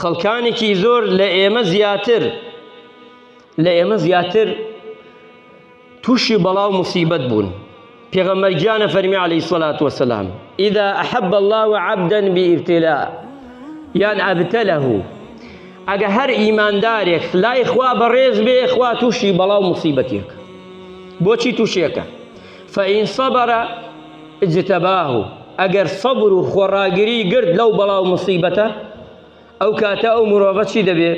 خەڵکانێکی زۆر لە ئێمە زیاتر تووشی بەڵاو موسیبەت بوون. پێغەمبەر گیانە فەرمی عەلەیهی سەڵات وەسەلام ئیذا ئەحەب الله عەبدەن بئیبتیلاء یان ئەبتەلەه، ئەگە هەر ئیماندارێک لای خوا بەڕێز بێ، خوا تووشی بەڵاو موسیبەتێک. بۆچی تووشێکە؟ فەئین سەبەرە اجتەباه، ئەگەر سەبر و خۆڕاگری گرت لەو بەڵاو موسیبەتە، ئەو کاتە ئەو مرۆڤە چی دەبێ؟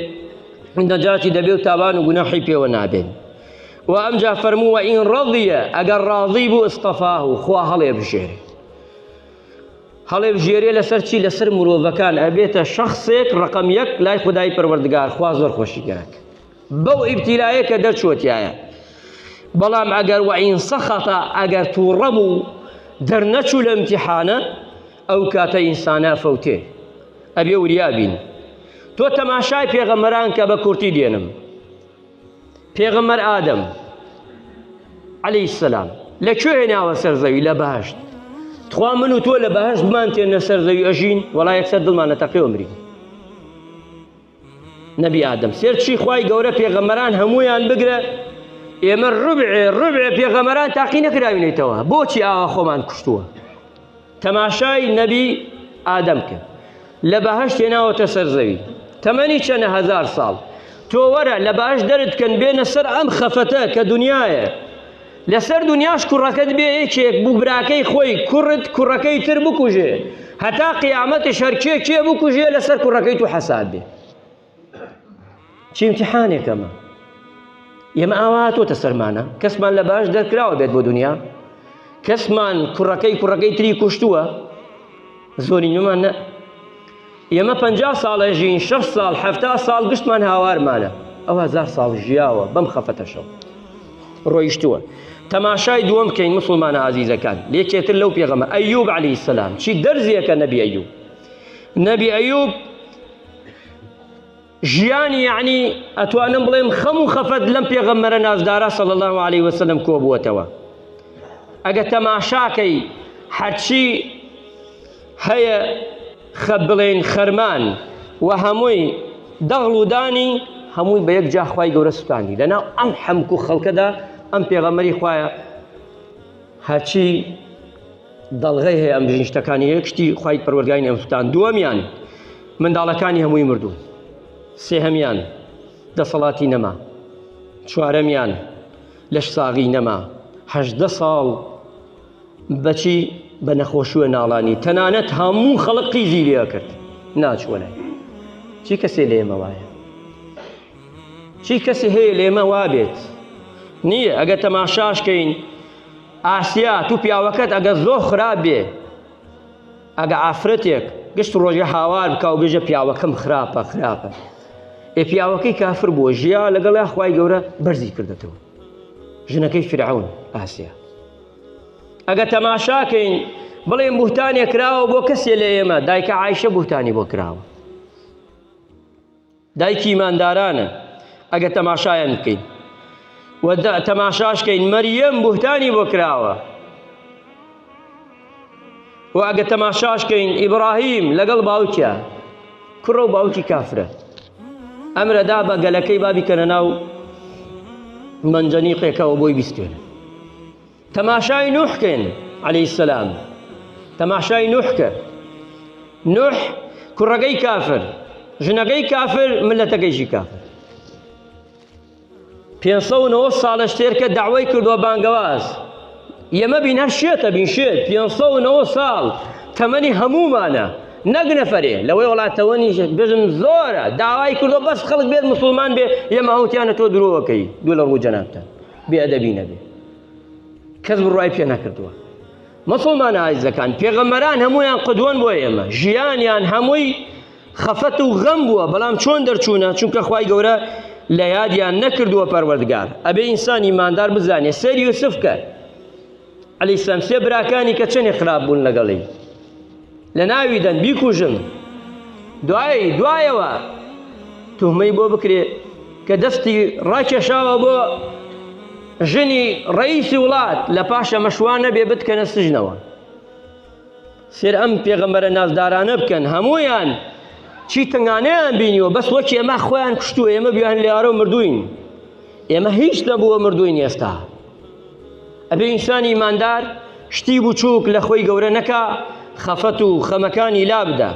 نەجاتی دەبێ و تاوان و گوناحی پێوە نابێن. و ئەمجا فەرموو وئین ڕەضیە، ئەگەر ڕاضی بوو ئستەفاه، خوا هەڵێ بژێرێ لەسەر چی؟ لەسەر مرۆڤەکان ئەبێتە شەخصێک ڕقم یەک لای خودای پەروەردگار، خوا زۆر خۆشیگەرەک بەو ئیبتیلایە کە دەرچۆتیایە. بەڵام ئەگەر وئین سەخەتە، ئەگەر تووڕە بوو دەرنەچوو لە ئیمتیحانە، ئەو کاتە ئینسانە فەوتێ ئەبێ وریابین. تۆ تەماشای پێغەمبەران کە بە کورتی دێنم. پێغەمبەر ئادەم عەلەیهی سەلام لەکوێ هێناوە سەر زەوی؟ لە بەهەشت. تخوا من و تۆ لە بەهەشت بمانتێنە سەر زەوی ئەژین؟ وەڵا یەکسەر دڵمانە تەقیەوە مرین. نەبی ئادەم سێرچی خوای گەورە پێغەمبەران هەموویان بگرە، ئێمە ڕوبعێ پێغەمبەران تاقی نەکراوینەتەوە. بۆچی ئاوا خۆمان کوشتووە؟ تەماشای نەبی ئادەم کرد، لە بەهەشت هێناوەتە سەر زەوی، تەمەنی چەندە هەزار ساڵ. تۆ وەرە لە بەهەشت دەرت بکەن بێنە سەر ئەم خەفەتە کە دنیایە، لەسەر دنیاش کوڕەکەت بێ یەکێک بوو براکەی خۆی کوڕەکەی تر بکوژێ، هەتا قیامەتش هەر کێ بکوژێ لەسەر کوڕەکەی تو حەساب بێ. چی ئیمتیحانێکەمە؟ ئێمە ئاوا هاتۆتە سەرمانە، کەسمان لە بەهەشت دەرکراوە بێت بۆ دنیا، کەسمان کوڕەکەی تری کوشتووە، زۆرینەمان نە. ئێمە 50 ساڵە ژین، 6 ساڵ 70 ساڵ گشتمان هاوارمانە، ئەو 1000 ساڵ ژیاوە بەم خەفەتەشەوە ڕۆیشتووە. تەماشای دووەم بکەین موسڵمانە عەزیزەکان، لێکێتر لەو پێغەمبەر ئەیوب عەلەیهی سەلام چی دەرزیەکە نەبی ئەیوب ژیانی یعنی ئەتوانم بڵێم خەم و خەفەت لەم پێغەمبەرە نازدارە صلی الله علیه وسلم کۆبووەتەوە. ئەگە تەماشاکەی هەرچی هەیە بڵێن خەرمان و هەمووی دەغڵ و دانی هەمووی بە یەک جا خوای گەورە سوتاندی. لەناو ئەم حەمکو خەڵکەدا ئەم پێغەمبەری خوایە هەرچی دەڵغەی هەیە ئەم شتەکانی یەکشتی خوای پەروەردگاری ئەم سوتاند. دووەمیان منداڵەکانی هەمووی مردوو، سێهەمیان دەسەڵاتی نەما، چوارەمیان لەش ساغی نەما، 18 ساڵ بەچی بە نەخۆشیوە ناڵانی، تەنانەت هەموو خەڵک قیزی لێ کرد ناچوە لای. چی کەسێ لە ئێمە وایە؟ چی کەسی هەیە لە ئێمە وابێت؟ نییە. ئەگە تەماشاشکەین ئاسیا تو پیاوەکەت ئەگە زۆر خراپ بێ، ئەگە ئافرەتێک گشت ڕۆژە هاوار بکە و بێژە پیاوەکەم خراپە پیاوەکەی کافر بووە، ژیا لەگەڵا خوای گەورە بەرزی کردێتەوە، ژنەکەی فرعون ئاسیا. ئەگە تەماشاکەین بڵێن بوهتانێک کراوە بۆ کەسێ لە ئێمە، دایکە عایشە بوهتانی بۆ کراوە، دایکی ئیماندارانە. ئەگە تەماشایان بکەین و تەماشاشکەین مەریەم بوهتانی بۆ کراوە، و ئەگە تەماشاشکەین ئیبراهیم لەگەڵ باوکیە، کوڕە و باوکی کافرە، ئەمرەدا بە گەلەکەی بابی کەنە ناو منجەنیقێکەوە بۆی بیستێنە. تەماشای نوحکەین عەلەیهی سەلام، تەماشای نوحکە، نوح کوڕەکەی کافر، ژنەکەی کافر، ملەتەکەیشی کافر، 509 ساڵە شتێرکە داوای کردووە بانگەواز. ئێمە بینە شێتە بینشێت 509 ساڵ تەمەنی هەمومانە، نەک نەفەرێ لەوەی وڵاتەوەنی بێژم زۆرە داوای کردووە بەس خەڵک بێت موسڵمان بێ، ئێمە هەوتیانە تۆ درۆوەکەی دوو لە ڕوو جەنابتان بێئەدەبی نەبێ، کەس بڕوای پێ نەکردووە. موسڵمانە عەزیزەکان پێغەمبەران هەموویان قودوەن بۆ ئێمە، ژیانیان هەمووی خەفەت و غەم بووە، بەڵام چۆن دەرچوونە؟ چونکە خوای گەورە لە یادیان نەکردووە پەروەردگار. ئەبێ ئینسانی ئیماندار بزانێ. سەیر یوسف کە عەلەیهی سەلام سێ براکانی کە چەندێک خراپ بوون لەگەڵی لە ناویدەن بیکوژن، دوایەوە توهمەی بۆ بکرێ کە دەستی ڕاکێشاوە بۆ ژنی ڕەئیسی وڵات، لە پاشە مەشوانە بێ بتکەنە سژنەوە. سێر ئەم پێغەمبەرە نازدارانە بکەن، هەموویان چی تنگانەیان بینیوە بەس وەکی ئێمە خۆیان کوشتووە ئێمە بیان لێرە و مردوین ئێمە هیچ نەبووە مردوین ئێستا ئەبێ ئینسانی ئیماندار شتی بچووک لە خۆی گەورە نەکا خەفەت و خەمەکانی لا بدە